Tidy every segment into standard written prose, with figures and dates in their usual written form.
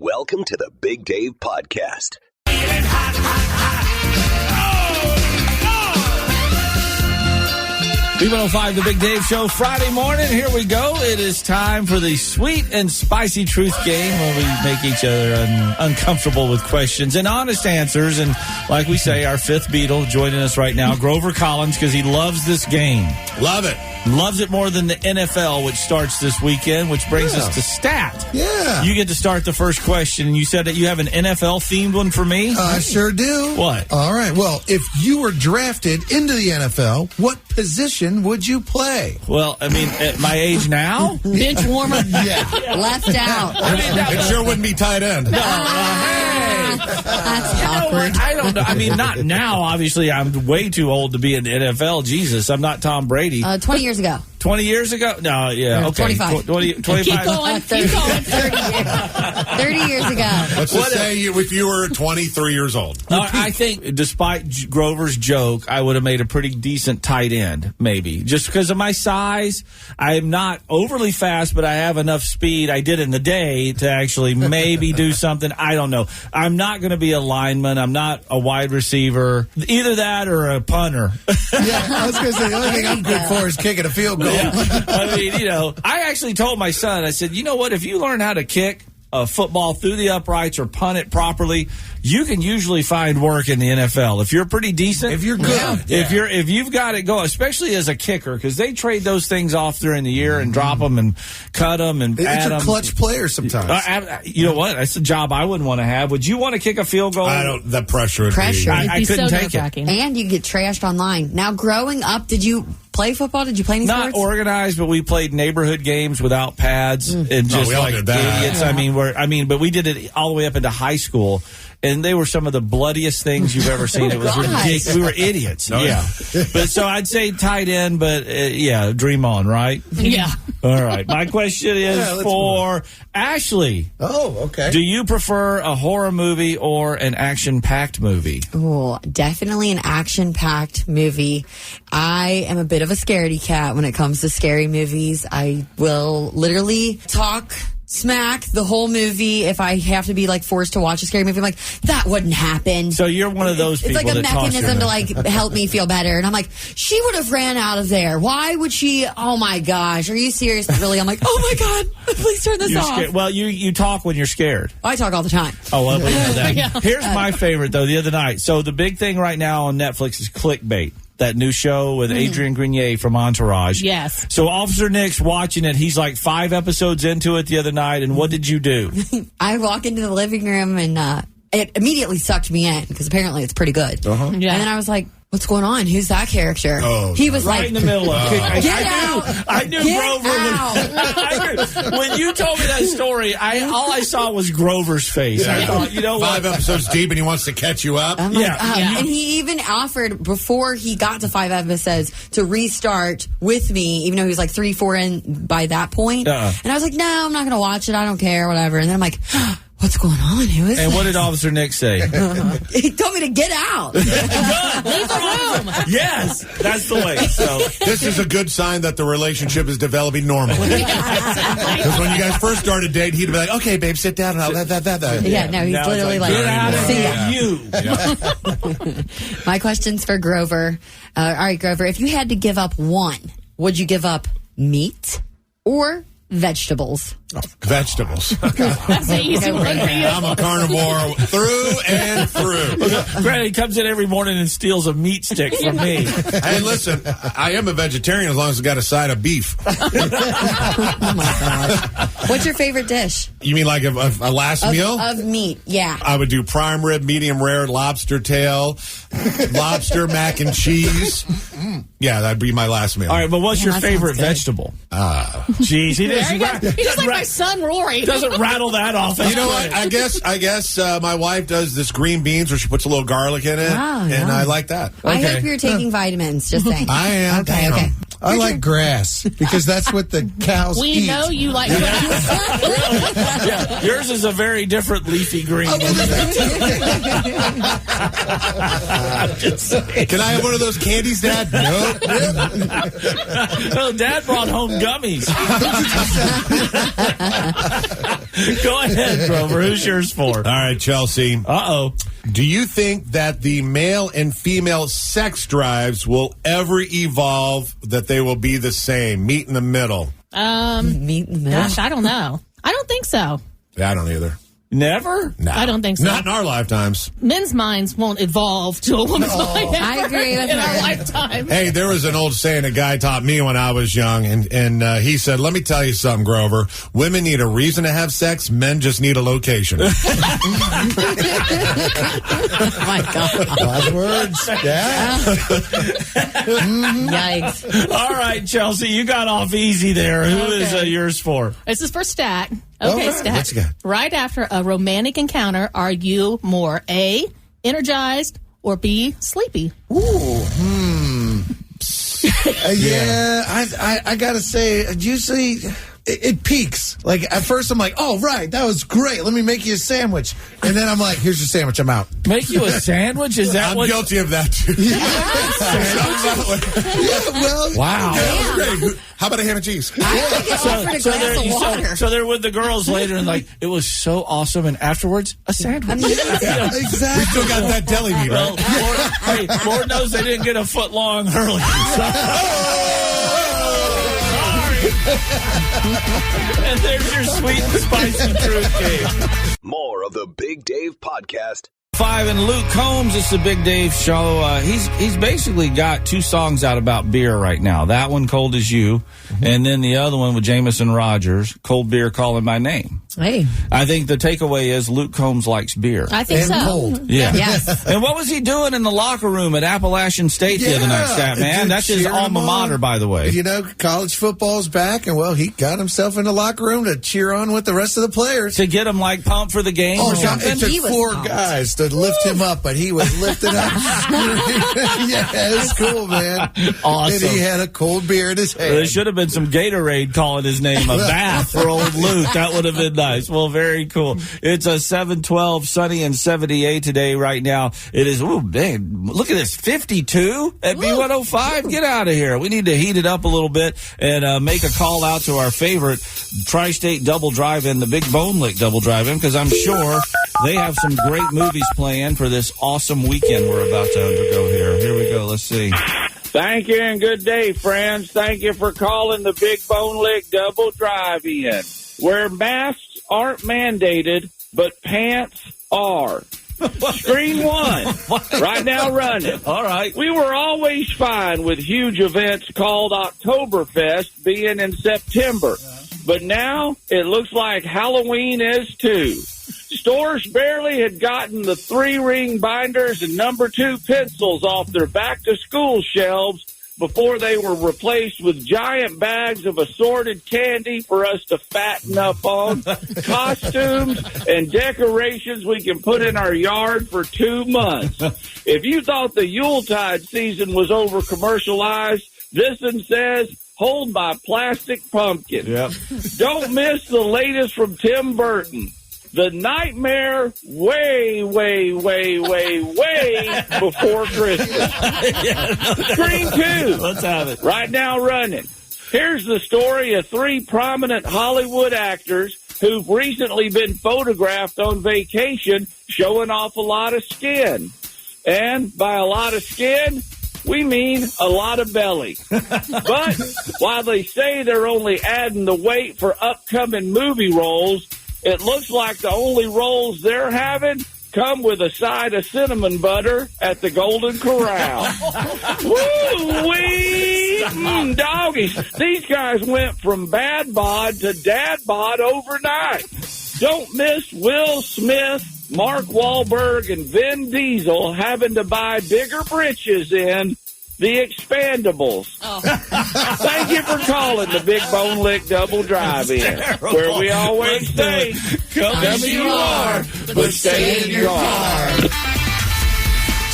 Welcome to the Big Dave Podcast. B105, the Big Dave Show, Friday morning. Here we go. It is time for the sweet and spicy truth game where we make each other uncomfortable with questions and honest answers. And like we say, our fifth Beatle joining us right now, Grover Collins, because he loves this game. Love it. Loves it more than the NFL, which starts this weekend, which brings us to Stat. Yeah. You get to start the first question, and you said that you have an NFL-themed one for me? I sure do. What? All right. Well, if you were drafted into the NFL, what position would you play? Well, I mean, at my age now? Bench warmer. Yeah. Left out. It sure wouldn't be tight end. That's awkward. I don't know. I mean, not now. Obviously, I'm way too old to be in the NFL. Jesus, I'm not Tom Brady. 20 years ago. 20 years ago? No, yeah. Okay. 25. 25. Keep going. 30 years ago. Let's just say if you were 23 years old. I think, despite Grover's joke, I would have made a pretty decent tight end, maybe. Just because of my size. I am not overly fast, but I have enough speed I did in the day to actually maybe do something. I don't know. I'm not going to be a lineman. I'm not a wide receiver. Either that or a punter. Yeah, I was going to say, the only thing I'm good for is kicking a field goal. Yeah. I mean, I actually told my son, I said, you know what, if you learn how to kick a football through the uprights or punt it properly, you can usually find work in the NFL. If you're pretty decent. If you're good. If you've got it going, especially as a kicker, because they trade those things off during the year and drop them and cut them and add them. It's a clutch player sometimes. You know what? That's a job I wouldn't want to have. Would you want to kick a field goal? I don't. The pressure would be. I couldn't take it. And you get trashed online. Now, growing up, did you play football? Did you play any sports? Not organized, but we played neighborhood games without pads and just we all like did that. idiots. Yeah. But we did it all the way up into high school. And they were some of the bloodiest things you've ever seen. It was ridiculous. We were idiots. But so I'd say tight end, but dream on, right? Yeah. All right. My question is for Ashley. Oh, okay. Do you prefer a horror movie or an action-packed movie? Oh, definitely an action-packed movie. I am a bit of a scaredy cat when it comes to scary movies. I will literally talk smack the whole movie if I have to be forced to watch a scary movie. I'm like, that wouldn't happen. So you're one of those people. It's like a that mechanism to help me feel better. And I'm like, she would have ran out of there. Why would she? Oh my gosh, are you serious? Really? I'm like, oh my god, please turn this off. Scared. Well, you talk when you're scared. I talk all the time. Oh, well, we know that. Yeah. Here's my favorite though. The other night. So the big thing right now on Netflix is Clickbait. That new show with Adrian Grenier from Entourage. Yes. So Officer Nick's watching it. He's like 5 episodes into it the other night. And what did you do? I walk into the living room and it immediately sucked me in because apparently it's pretty good. Uh-huh. Yeah. And then I was like, what's going on? Who's that character? Oh, he was right in the middle of it. I knew Get Grover. When you told me that story, all I saw was Grover's face. Yeah. I thought, 5 episodes deep and he wants to catch you up. I'm like, And he even offered, before he got to 5 episodes, to restart with me, even though he was like 3-4 in by that point. And I was like, no, I'm not going to watch it. I don't care, whatever. And then I'm like, what's going on? Who is And this? what did Officer Nick say? He told me to get out. Leave the room. Yes, that's the way. So this is a good sign that the relationship is developing normally. Because when you guys first started dating, he'd be like, "Okay, babe, sit down." And Yeah, no, he's literally like, get out of see ya. My question's for Grover. All right, Grover, if you had to give up one, would you give up meat or vegetables? Vegetables. That's an easy one. I'm a carnivore through and through. Granny comes in every morning and steals a meat stick from me. Hey, listen, I am a vegetarian as long as it's got a side of beef. Oh, my gosh. What's your favorite dish? You mean like a last meal? Of meat, yeah. I would do prime rib, medium rare, lobster tail, lobster mac and cheese. Yeah, that'd be my last meal. All right, but what's your favorite vegetable? Jeez, he He's just like my son Rory. Doesn't rattle that off. You know what? I guess my wife does this green beans where she puts a little garlic in it, and I like that. I hope you're taking vitamins, just saying. I am. Okay. I like grass because that's what the cows eat. We know you like Yeah, yours is a very different leafy green. Can I have one of those candies, Dad? Nope. Oh, Dad brought home gummies. Go ahead, Grover. Who's yours for? All right, Chelsea. Uh-oh. Do you think that the male and female sex drives will ever evolve, that they will be the same, meet in the middle? Meet in the middle. Gosh, I don't know. I don't think so. Yeah, I don't either. Never? No. I don't think so. Not in our lifetimes. Men's minds won't evolve to a woman's mind. I agree with in our her. lifetime. Hey, there was an old saying a guy taught me when I was young, and he said, let me tell you something, Grover. Women need a reason to have sex. Men just need a location. Oh, my God. Wise words. Yeah. Yikes. All right, Chelsea, you got off easy there. Who is yours for? This is for Stat. All Okay, right, Stat. what you got? Right after a romantic encounter, are you more A, energized, or B, sleepy? Yeah, I gotta say, usually it peaks. Like at first, I'm like, "Oh, right, that was great. Let me make you a sandwich," and then I'm like, "Here's your sandwich. I'm out." Make you a sandwich? Is that I'm what? guilty of that, too. Well, Wow. That was great. How about a ham and cheese? I get offered a glass of water. So they're with the girls later and like, it was so awesome. And afterwards, a sandwich. yeah, We exactly. still got that deli meat, Well, right? Lord knows they didn't get a foot long early. And there's your sweet and spicy truth game. More of the Big Dave Podcast. 5 and Luke Combs. It's the Big Dave Show. He's basically got 2 songs out about beer right now. That one, Cold As You, and then the other one with Jameson Rogers, Cold Beer Calling My Name. Hey. I think the takeaway is Luke Combs likes beer. I think And so. cold. Yeah. Yes. And what was he doing in the locker room at Appalachian State the other night, Stat Man? just That's his cheering alma them mater, on. by the way. You know, college football's back, and well, he got himself in the locker room to cheer on with the rest of the players. To get him like pumped for the game or Oh, something. it took He was 4 pumped. guys to lift him up, but he was lifted up. Yeah, it was cool, man. Awesome. And he had a cold beer in his hand. There should have been some Gatorade calling his name a bath for old Luke. That would have been nice. Well, very cool. It's a 712, sunny and 78 today right now. It is, oh, man, look at this, 52 at B105. Get out of here. We need to heat it up a little bit and make a call out to our favorite Tri-State Double Drive-In, the Big Bone Lick Double Drive-In, because I'm sure they have some great movies planned for this awesome weekend we're about to undergo here. Here we go. Let's see. Thank you and good day, friends. Thank you for calling the Big Bone Lick Double Drive-In, where masks aren't mandated, but pants are. Screen 1, right now running. All right. We were always fine with huge events called Oktoberfest being in September, but now it looks like Halloween is too. Stores barely had gotten the 3-ring binders and number 2 pencils off their back-to-school shelves before they were replaced with giant bags of assorted candy for us to fatten up on, costumes, and decorations we can put in our yard for 2 months. If you thought the Yuletide season was over-commercialized, this one says, hold my plastic pumpkin. Yep. Don't miss the latest from Tim Burton. The Nightmare way before Christmas. Screen 2. Let's have it. Right now running. Here's the story of 3 prominent Hollywood actors who've recently been photographed on vacation showing off a lot of skin. And by a lot of skin, we mean a lot of belly. But while they say they're only adding the weight for upcoming movie roles, it looks like the only roles they're having come with a side of cinnamon butter at the Golden Corral. Woo-wee! Doggies. These guys went from bad bod to dad bod overnight. Don't miss Will Smith, Mark Wahlberg, and Vin Diesel having to buy bigger britches in The Expandables. Thank you for calling the Big Bone Lick Double Drive-In, where we always say, come as you are, but stay in your car.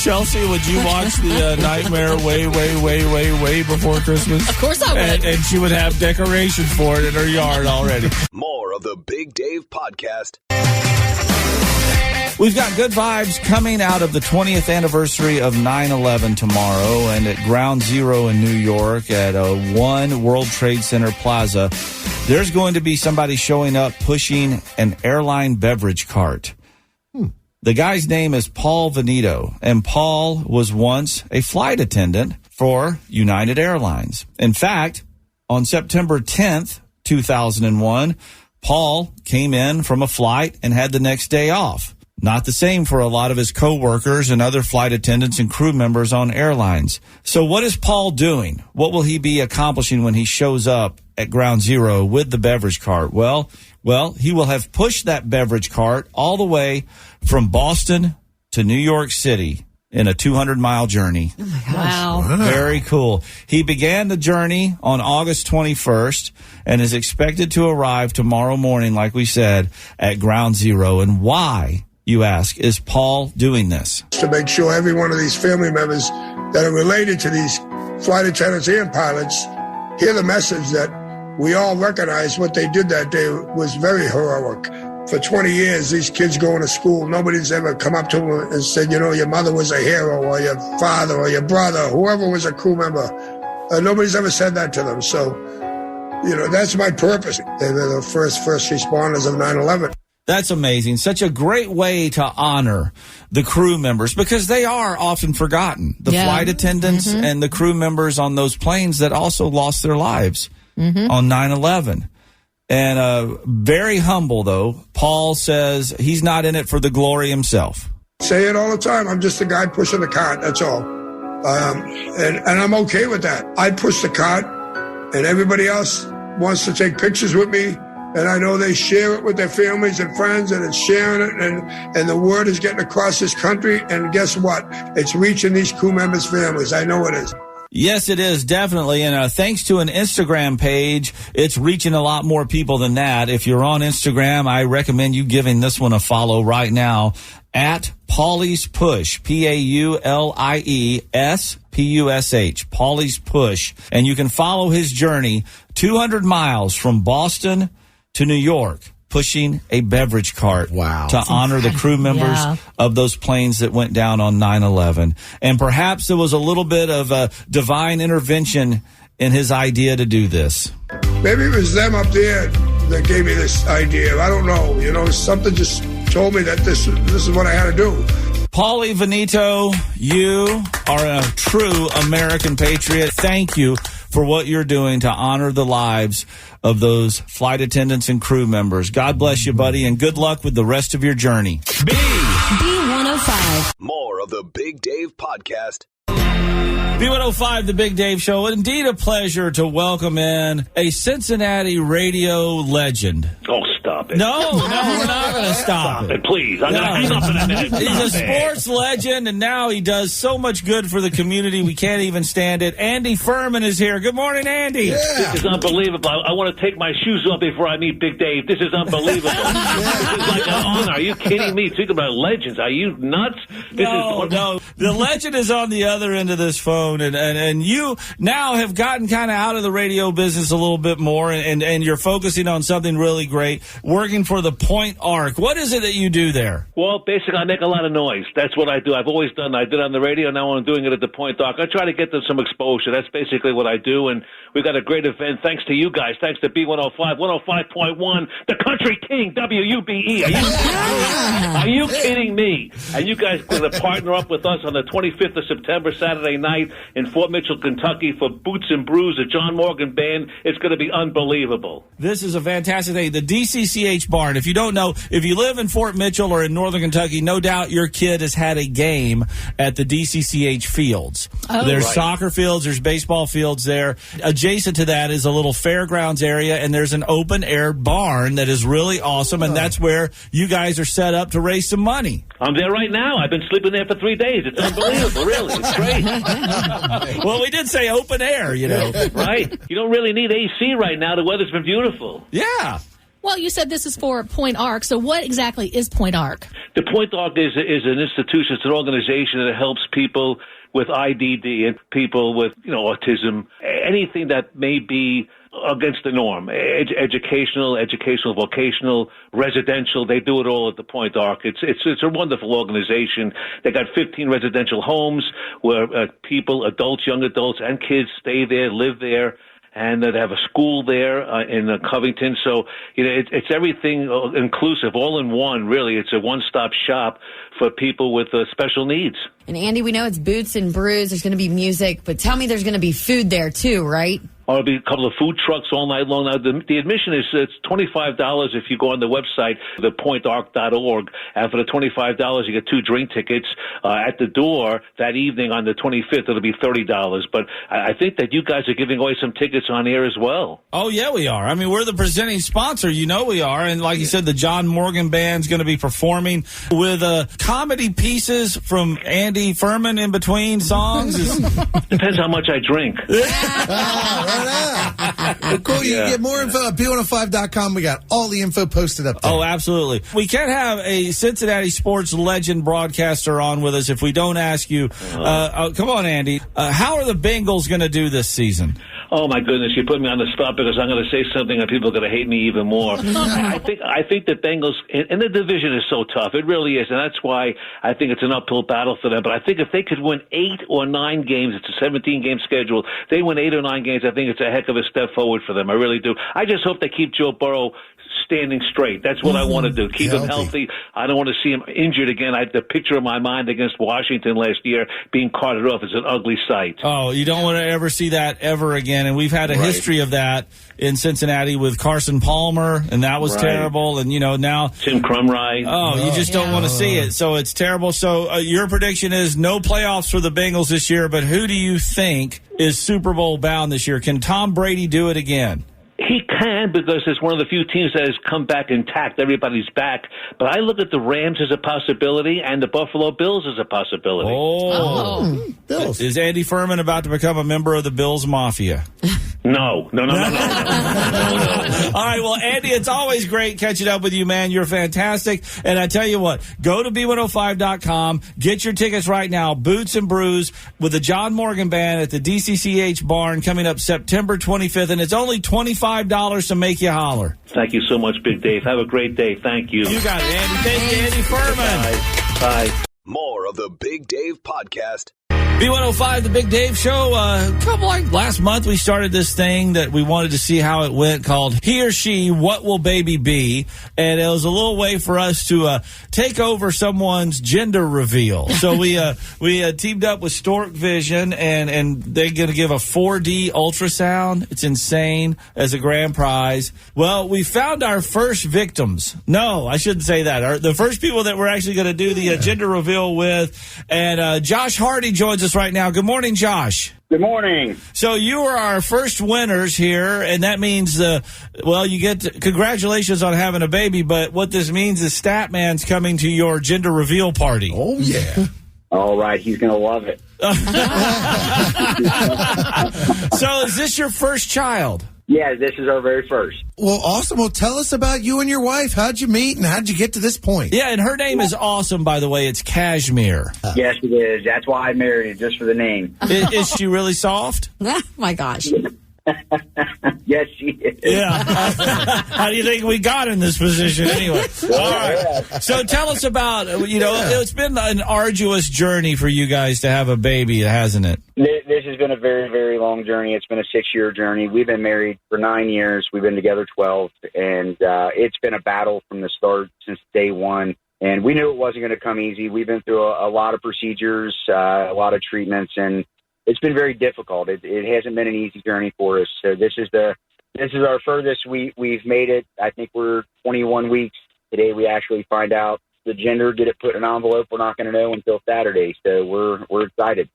Chelsea, would you watch the Nightmare way before Christmas? Of course I would. And she would have decorations for it in her yard already. More of the Big Dave Podcast. We've got good vibes coming out of the 20th anniversary of 9/11 tomorrow, and at Ground Zero in New York at One World Trade Center Plaza, there's going to be somebody showing up pushing an airline beverage cart. The guy's name is Paul Veneto, and Paul was once a flight attendant for United Airlines. In fact, on September 10th, 2001, Paul came in from a flight and had the next day off. Not the same for a lot of his coworkers and other flight attendants and crew members on airlines. So what is Paul doing? What will he be accomplishing when he shows up at Ground Zero with the beverage cart? Well, he will have pushed that beverage cart all the way from Boston to New York City in a 200-mile journey. Oh my gosh. Wow. Very cool. He began the journey on August 21st and is expected to arrive tomorrow morning, like we said, at Ground Zero. And why, you ask, is Paul doing this? To make sure every one of these family members that are related to these flight attendants and pilots hear the message that we all recognize what they did that day was very heroic. For 20 years, these kids going to school, nobody's ever come up to them and said, you know, your mother was a hero, or your father, or your brother, whoever was a crew member. Nobody's ever said that to them. So, you know, that's my purpose. They were the first responders of 9/11. That's amazing. Such a great way to honor the crew members, because they are often forgotten. The flight attendants and the crew members on those planes that also lost their lives on 9/11. And very humble, though. Paul says he's not in it for the glory himself. Say it all the time. I'm just a guy pushing the cart. That's all. And I'm okay with that. I push the cart, and everybody else wants to take pictures with me. And I know they share it with their families and friends, and it's sharing it, and the word is getting across this country. And guess what? It's reaching these crew members' families. I know it is. Yes, it is, definitely. And thanks to an Instagram page, it's reaching a lot more people than that. If you're on Instagram, I recommend you giving this one a follow right now at Paulie's Push, PAULIESPUSH, Paulie's Push. And you can follow his journey 200 miles from Boston to New York, pushing a beverage cart to honor the crew members of those planes that went down on 9/11. And perhaps there was a little bit of a divine intervention in his idea to do this. Maybe it was them up there that gave me this idea. I don't know. You know, something just told me that this is what I had to do. Paulie Veneto, you are a true American patriot. Thank you for what you're doing to honor the lives of those flight attendants and crew members. God bless you, buddy, and good luck with the rest of your journey. B105. More of the Big Dave Podcast. B105, the Big Dave Show. Indeed a pleasure to welcome in a Cincinnati radio legend. Oh, stop it. No, we're not going to stop it. Please. I'm going to hang up in a minute. He's a sports legend, and now he does so much good for the community. We can't even stand it. Andy Furman is here. Good morning, Andy. This is unbelievable. I want to take my shoes off before I meet Big Dave. This is unbelievable. This is like an honor. Are you kidding me? Talking about legends. Are you nuts? No. The legend is on the other end of this phone, and you now have gotten kind of out of the radio business a little bit more, and you're focusing on something really great, working for the Point Arc. What is it that you do there? Well, basically, I make a lot of noise. That's what I do. I've always done. I did on the radio. Now I'm doing it at the Point Arc. I try to get them some exposure. That's basically what I do, and we've got a great event. Thanks to you guys. Thanks to B105, 105.1, the Country King, WUBE. Are you kidding me? And you guys are going to partner up with us on the 25th of September, Saturday night in Fort Mitchell, Kentucky for Boots and Brews, the John Morgan Band. It's going to be unbelievable. This is a fantastic thing. The DCCH Barn, if you don't know, if you live in Fort Mitchell or in Northern Kentucky, no doubt your kid has had a game at the DCCH fields. There's soccer fields, there's baseball fields there. Adjacent to that is a little fairgrounds area, and there's an open-air barn that is really awesome, and that's where you guys are set up to raise some money. I'm there right now. I've been sleeping there for 3 days. It's unbelievable, really. It's great. Well, we did say open air, you know. Right. You don't really need AC right now. The weather's been beautiful. Yeah. Well, you said this is for Point Arc. So what exactly is Point Arc? The Point Arc is an institution. It's an organization that helps people with IDD and people with, autism, anything that may be against the norm, educational, vocational, residential. They do it all at the Point Arc. It's a wonderful organization. They got 15 residential homes where people, adults, young adults, and kids stay there, live there. And they have a school there in Covington. So, it's everything inclusive, all in one, really. It's a one-stop shop for people with special needs. And, Andy, we know it's Boots and Brews. There's going to be music, but tell me there's going to be food there, too, right? There'll be a couple of food trucks all night long. Now, the admission it's $25 if you go on the website, thepointarc.org. And for the $25, you get 2 drink tickets. At the door that evening on the 25th, it'll be $30. But I think that you guys are giving away some tickets on air as well. Oh, yeah, we are. I mean, we're the presenting sponsor. We are. And like you said, the John Morgan Band's going to be performing with comedy pieces from Andy Furman in between songs. Depends how much I drink. Well, cool. You can get more info at B105.com. We got all the info posted up there. Oh, absolutely. We can't have a Cincinnati sports legend broadcaster on with us if we don't ask you. Come on, Andy. How are the Bengals going to do this season? Oh, my goodness, you put me on the spot because I'm going to say something and people are going to hate me even more. I think the Bengals, and the division is so tough. It really is, and that's why I think it's an uphill battle for them. But I think if they could win 8 or 9 games, it's a 17-game schedule, they win 8 or 9 games, I think it's a heck of a step forward for them. I really do. I just hope they keep Joe Burrow standing straight. That's what I want to do. Keep him healthy. I don't want to see him injured again. I have the picture in my mind against Washington last year being carted off is an ugly sight. Oh, you don't want to ever see that ever again. And we've had a history of that in Cincinnati with Carson Palmer, and that was terrible. And, now Tim Crumry. Oh, you just don't want to see it. So it's terrible. So your prediction is no playoffs for the Bengals this year, but who do you think is Super Bowl bound this year? Can Tom Brady do it again? He can, because it's one of the few teams that has come back intact. Everybody's back. But I look at the Rams as a possibility and the Buffalo Bills as a possibility. Oh. Bills. Is Andy Furman about to become a member of the Bills Mafia? No. All right, well, Andy, it's always great catching up with you, man. You're fantastic. And I tell you what, go to B105.com, get your tickets right now, Boots and Brews with the John Morgan Band at the DCCH Barn coming up September 25th, and it's only $25 to make you holler. Thank you so much, Big Dave. Have a great day. Thank you. You got it, Andy. Thank you, Andy Furman. Bye. More of the Big Dave Podcast. B105, the Big Dave Show. Last month, we started this thing that we wanted to see how it went called He or She, What Will Baby Be? And it was a little way for us to take over someone's gender reveal. So we teamed up with Stork Vision, and they're going to give a 4D ultrasound. It's insane, as a grand prize. Well, we found our first victims. No, I shouldn't say that. The first people that we're actually going to do the gender reveal with. And Josh Hardy joins us right now. Good morning, Josh. Good morning. So you are our first winners here, and that means, you get congratulations on having a baby, but what this means is Statman's coming to your gender reveal party. Oh, yeah. All right, he's going to love it. So is this your first child? Yeah, this is our very first. Well, awesome. Well, tell us about you and your wife. How'd you meet and how'd you get to this point? Yeah, and her name is awesome, by the way. It's Cashmere. Yes, it is. That's why I married her, just for the name. Is she really soft? My gosh. Yes, she is. Yeah. How do you think we got in this position anyway? All right. So tell us about, it's been an arduous journey for you guys to have a baby, hasn't it? This has been a very, very long journey. It's been a 6-year journey. We've been married for 9 years. We've been together 12, and it's been a battle from the start since day one. And we knew it wasn't going to come easy. We've been through a lot of procedures, a lot of treatments, and it's been very difficult. It hasn't been an easy journey for us. So this is our furthest we've made it. I think we're 21 weeks. Today we actually find out the gender, get it put in an envelope. We're not going to know until Saturday. So we're excited.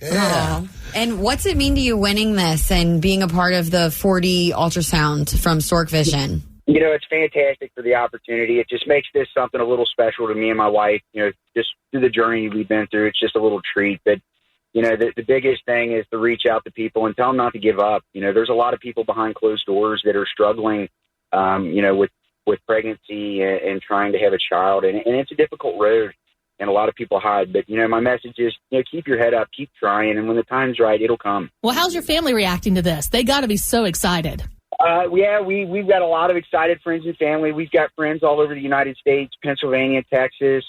Yeah. And what's it mean to you winning this and being a part of the 4D ultrasound from Stork Vision? It's fantastic for the opportunity. It just makes this something a little special to me and my wife. Just through the journey we've been through, it's just a little treat. But the biggest thing is to reach out to people and tell them not to give up. There's a lot of people behind closed doors that are struggling, with with pregnancy and trying to have a child. And it's a difficult road, and a lot of people hide. But, my message is, keep your head up, keep trying, and when the time's right, it'll come. Well, how's your family reacting to this? They got to be so excited. We've got a lot of excited friends and family. We've got friends all over the United States, Pennsylvania, Texas,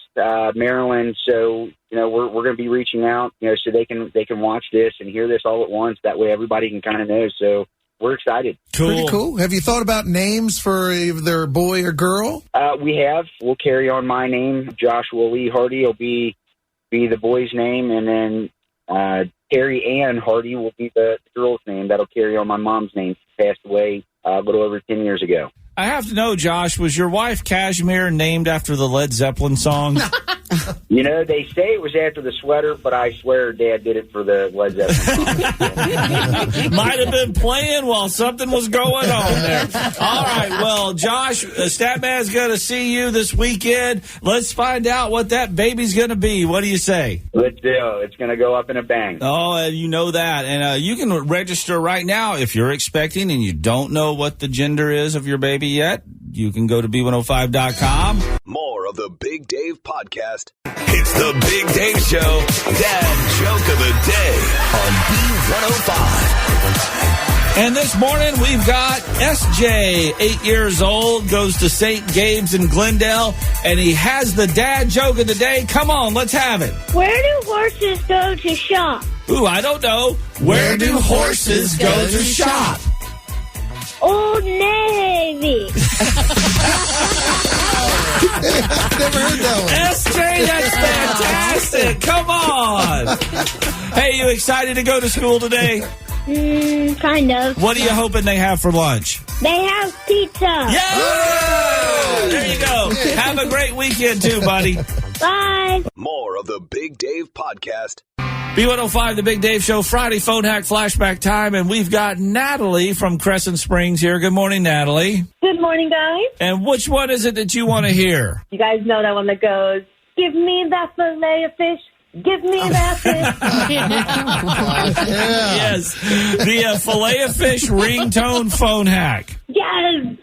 Maryland. So, we're going to be reaching out, so they can watch this and hear this all at once. That way everybody can kind of know. So we're excited. Cool. Pretty cool. Have you thought about names for either boy or girl? We have. We'll carry on my name. Joshua Lee Hardy will be the boy's name, and then Terry Ann Hardy will be the girl's name. That'll carry on my mom's name. She passed away a little over 10 years ago. I have to know, Josh, was your wife Cashmere named after the Led Zeppelin song? They say it was after the sweater, but I swear Dad did it for the Led Zeppelin. Might have been playing while something was going on there. All right, well, Josh, Statman's going to see you this weekend. Let's find out what that baby's going to be. What do you say? Let's do. It's going to go up in a bang. Oh, you know that. And you can register right now if you're expecting and you don't know what the gender is of your baby yet. You can go to B105.com. More of the Big Dave Podcast. It's the Big Dave Show. Dad Joke of the Day on B105. And this morning we've got SJ, 8 years old, goes to St. Gabe's in Glendale, and he has the Dad Joke of the Day. Come on, let's have it. Where do horses go to shop? Ooh, I don't know. Where do horses go to shop? Old Navy. Never heard that one. SJ, that's fantastic. Come on. Hey, you excited to go to school today? Kind of. What are you hoping they have for lunch? They have pizza. Yeah! There you go. Have a great weekend, too, buddy. Bye. More of the Big Dave Podcast. B105, the Big Dave Show, Friday phone hack flashback time, and we've got Natalie from Crescent Springs here. Good morning, Natalie. Good morning, guys. And which one is it that you want to hear? You guys know that one that goes, give me that fillet of fish. Give me that fish. Yes, the fillet of fish ringtone phone hack. Yes.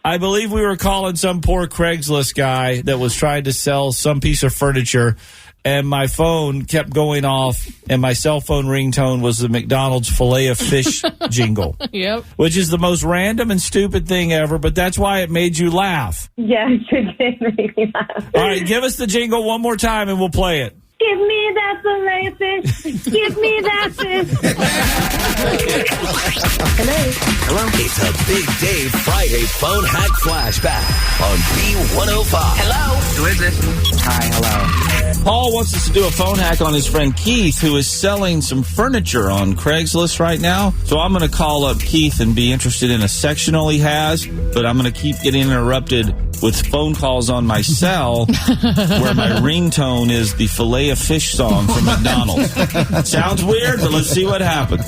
I believe we were calling some poor Craigslist guy that was trying to sell some piece of furniture, and my phone kept going off, and my cell phone ringtone was the McDonald's filet of fish jingle. Yep. Which is the most random and stupid thing ever, but that's why it made you laugh. Yes, it did make me laugh. All right, give us the jingle one more time, and we'll play it. Give me that fillet of fish. Give me that fish. Hello. It's a Big Dave Friday phone hack flashback on B105. Hello. Who is this? Hi, hello. Paul wants us to do a phone hack on his friend Keith, who is selling some furniture on Craigslist right now. So I'm going to call up Keith and be interested in a sectional he has, but I'm going to keep getting interrupted with phone calls on my cell where my ringtone is the filet of fish song from McDonald's. Sounds weird, but let's see what happens.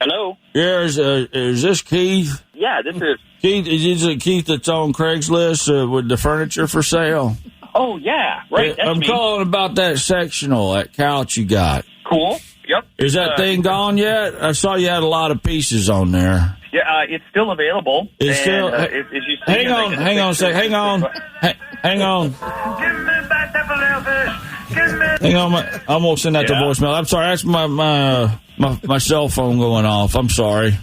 Hello? Yeah, is this Keith? Yeah, this is. Keith, is it Keith that's on Craigslist with the furniture for sale? Oh, yeah, right. That's I'm me. calling about that sectional, that couch you got. Cool. Yep. Is that thing gone yet? I saw you had a lot of pieces on there. Yeah, it's still available. It's still. As you see, Hang on a sec. Hang on. Hang on. Hang on. I'm going to send that to voicemail. I'm sorry. That's my cell phone going off. I'm sorry.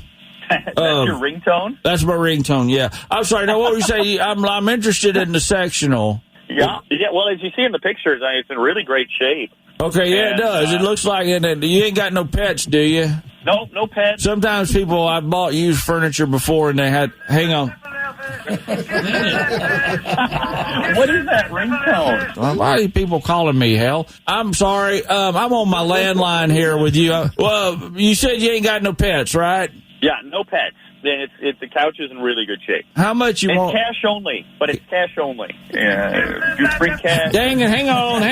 That's your ringtone? That's my ringtone, yeah. I'm sorry. Now, what were you saying? I'm interested in the sectional. Yeah. Well, as you see in the pictures, it's in really great shape. Okay, yeah, it does. It looks like it. You ain't got no pets, do you? No pets. Sometimes people, I've bought used furniture before, and they had. Hang on. What is that ringtone? Why are people calling me, hell? I'm sorry. I'm on my landline here with you. Well, you said you ain't got no pets, right? Yeah, no pets. Then the couch is in really good shape. How much you want? It's cash only, but it's cash only. Yeah, you free cash. Dang it! Hang on.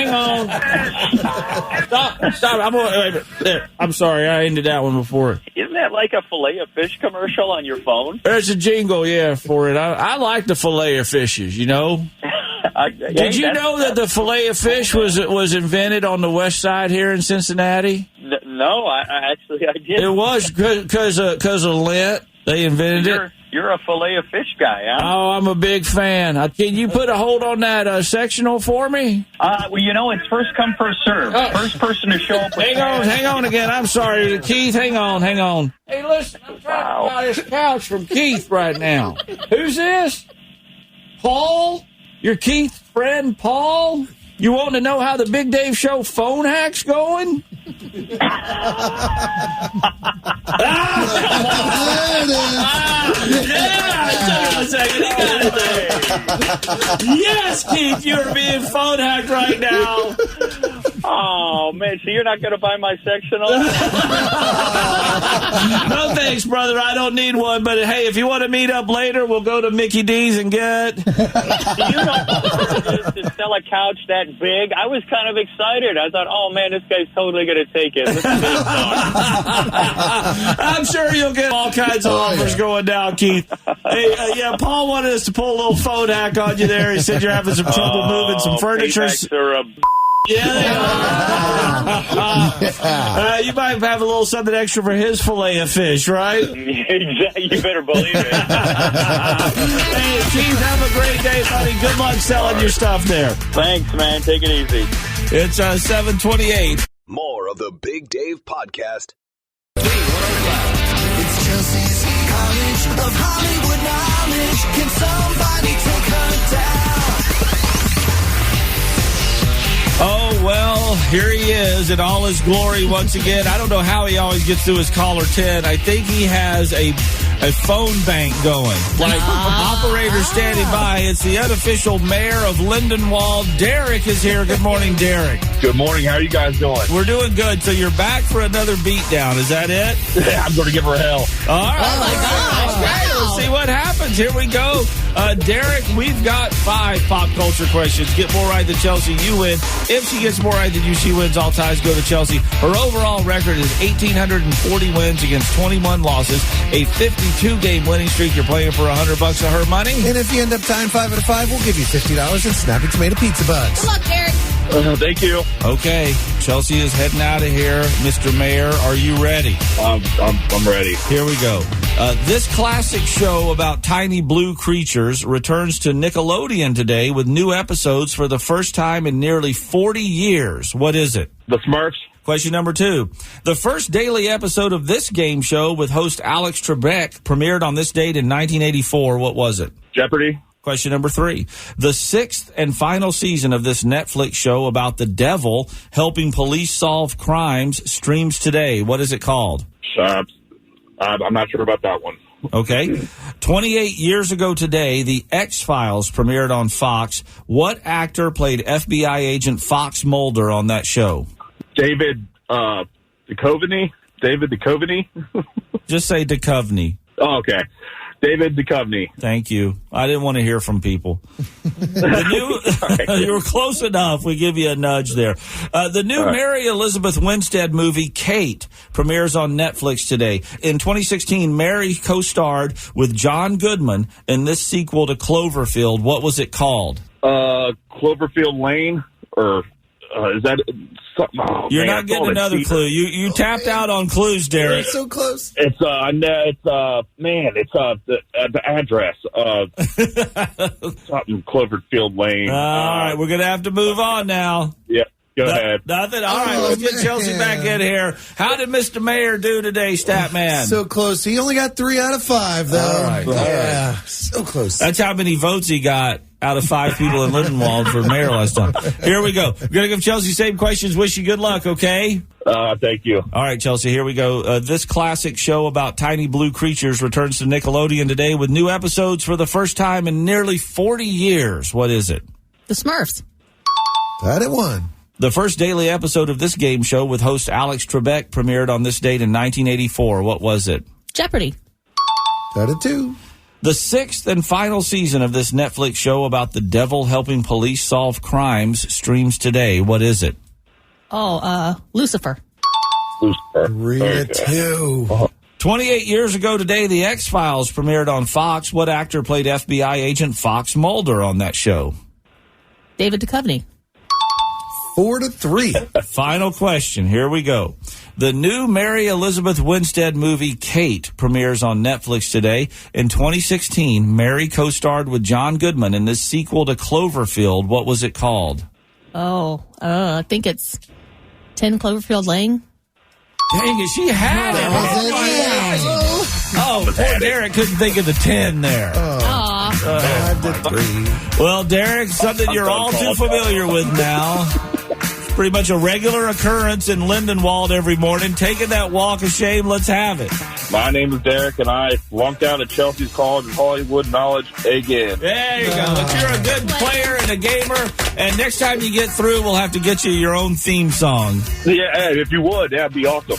Stop! I'm sorry. I ended that one before. Isn't that like a filet of fish commercial on your phone? There's a jingle, yeah, for it. I like the filet of fishes, you know. Did you know that the fillet of fish was invented on the west side here in Cincinnati? No, I did. It was because of Lent. They invented it. You're a fillet of fish guy, huh? Oh, I'm a big fan. Can you put a hold on that sectional for me? Well, it's first come, first serve. First person to show up. Hang on again. I'm sorry, Keith. Hang on. Hey, listen, I'm trying to buy this couch from Keith right now. Who's this? Paul? Your Keith's friend, Paul? You want to know how the Big Dave Show phone hack's going? There it is. Yeah, a second. He got it there. Yes, Keith, you're being phone hacked right now. Oh, man, so you're not going to buy my sectional? No thanks, brother. I don't need one. But, hey, if you want to meet up later, we'll go to Mickey D's and get... Do you know what it is to sell a couch that big? I was kind of excited. I thought, oh, man, this guy's totally going to take it. This is big dog. I'm sure you'll get all kinds of offers going down, Keith. Hey, Paul wanted us to pull a little phone hack on you there. He said you're having some trouble moving some furniture. Yeah, they are. You might have a little something extra for his fillet of fish, right? Exactly. You better believe it. Hey, Keith, have a great day, buddy. Good luck selling your stuff there. Thanks, man. Take it easy. It's 7:28. More of the Big Dave Podcast. It's Chelsea's College of Hollywood Knowledge. Can somebody take her down? Oh, well, here he is in all his glory once again. I don't know how he always gets through his caller 10. I think he has a phone bank going. Like operator standing by. It's the unofficial mayor of Lindenwold. Derek is here. Good morning, Derek. Good morning. How are you guys doing? We're doing good. So you're back for another beatdown. Is that it? Yeah, I'm going to give her hell. All right. Oh, my gosh. Okay, let's see what happens. Here we go. Derek, we've got 5 pop culture questions. Get more right than Chelsea, you win. If she gets more right than you, she wins. All ties go to Chelsea. Her overall record is 1,840 wins against 21 losses. A 52-game winning streak. You're playing for $100 of her money. And if you end up tying 5 out of 5, we'll give you $50 in Snappy Tomato Pizza Bucks. Good luck, Derek. Thank you. Okay, Chelsea is heading out of here. Mr. Mayor, are you ready? I'm ready. Here we go. This classic show about tiny blue creatures returns to Nickelodeon today with new episodes for the first time in nearly 40 years. What is it? The Smurfs. Question number 2. The first daily episode of this game show with host Alex Trebek premiered on this date in 1984. What was it? Jeopardy. Question number 3. The 6th and final season of this Netflix show about the devil helping police solve crimes streams today. What is it called? I'm not sure about that one. Okay. 28 years ago today, The X-Files premiered on Fox. What actor played FBI agent Fox Mulder on that show? David Duchovny? David Duchovny? Just say Duchovny. Oh, okay. David Duchovny. Thank you. I didn't want to hear from people. You were close enough. We give you a nudge there. The new Mary Elizabeth Winstead movie, Kate, premieres on Netflix today. In 2016, Mary co-starred with John Goodman in this sequel to Cloverfield. What was it called? Cloverfield Lane? Or is that something? Oh, You're not getting another clue. You tapped out on clues, Derek. So close. It's the address. Something Cloverfield Lane. All right, we're gonna have to move on now. Yeah. Go ahead. Nothing. All right, let's get Chelsea back in here. How did Mr. Mayor do today, Statman? So close. He only got 3 out of 5, though. All right. Yeah, so close. That's how many votes he got out of 5 people in Lindenwold for mayor last time. Here we go. We're going to give Chelsea same questions. Wish you good luck, okay? Thank you. All right, Chelsea, here we go. This classic show about tiny blue creatures returns to Nickelodeon today with new episodes for the first time in nearly 40 years. What is it? The Smurfs. That it won. The first daily episode of this game show with host Alex Trebek premiered on this date in 1984. What was it? Jeopardy. That it too. The 6th and final season of this Netflix show about the devil helping police solve crimes streams today. What is it? Oh, Lucifer. Lucifer. 3 to 2. 28 years ago today, The X-Files premiered on Fox. What actor played FBI agent Fox Mulder on that show? David Duchovny. 4-3. Final question. Here we go. The new Mary Elizabeth Winstead movie, Kate, premieres on Netflix today. In 2016, Mary co-starred with John Goodman in this sequel to Cloverfield. What was it called? I think it's 10 Cloverfield Lane. Dang it, she had it. Oh, poor Derek couldn't think of the 10 there. 5-3. Well, Derek, something you're all too familiar with now. Pretty much a regular occurrence in Lindenwold every morning. Taking that walk of shame, let's have it. My name is Derek, and I flunked out at Chelsea's College of Hollywood Knowledge again. There you go. But you're a good player and a gamer, and next time you get through, we'll have to get you your own theme song. Yeah, if you would, that'd be awesome.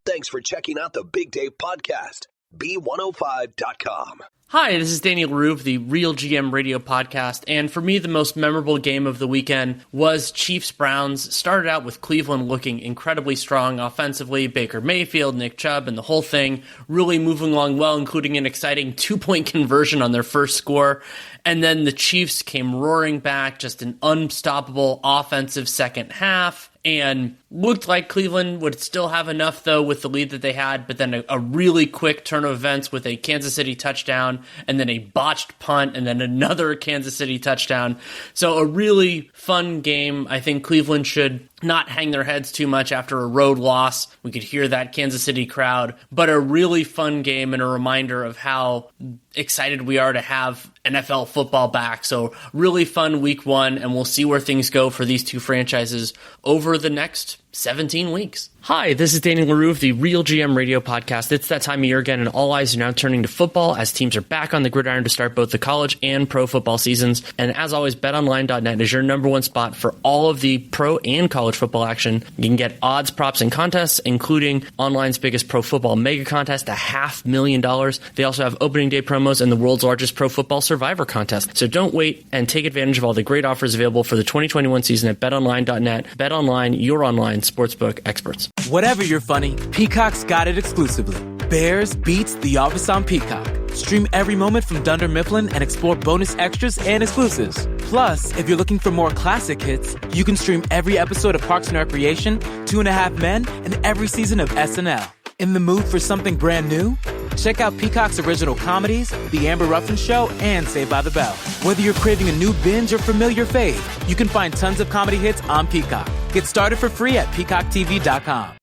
Thanks for checking out the Big Dave Podcast. B105.com. Hi, this is Daniel LaRue of the Real GM Radio Podcast, and for me, the most memorable game of the weekend was Chiefs-Browns. Started out with Cleveland looking incredibly strong offensively, Baker Mayfield, Nick Chubb, and the whole thing really moving along well, including an exciting 2-point conversion on their first score. And then the Chiefs came roaring back, just an unstoppable offensive second half, and looked like Cleveland would still have enough, though, with the lead that they had, but then a really quick turn of events with a Kansas City touchdown, and then a botched punt, and then another Kansas City touchdown. So a really fun game. I think Cleveland should not hang their heads too much after a road loss. We could hear that Kansas City crowd, but a really fun game and a reminder of how excited we are to have NFL football back. So really fun week one, and we'll see where things go for these two franchises over the next 17 weeks. Hi, this is Daniel LaRue of the Real GM Radio Podcast. It's that time of year again, and all eyes are now turning to football as teams are back on the gridiron to start both the college and pro football seasons. And as always, betonline.net is your number one spot for all of the pro and college football action. You can get odds, props, and contests, including online's biggest pro football mega contest, $500,000. They also have opening day promos and the world's largest pro football survivor contest. So don't wait and take advantage of all the great offers available for the 2021 season at betonline.net. BetOnline, your online sportsbook experts. Whatever you're funny, Peacock's got it exclusively. Bears beats The Office on Peacock. Stream every moment from Dunder Mifflin and explore bonus extras and exclusives. Plus, if you're looking for more classic hits, you can stream every episode of Parks and Recreation, 2.5 Men, and every season of SNL. In the mood for something brand new? Check out Peacock's original comedies, The Amber Ruffin Show, and Saved by the Bell. Whether you're craving a new binge or familiar fave, you can find tons of comedy hits on Peacock. Get started for free at peacocktv.com.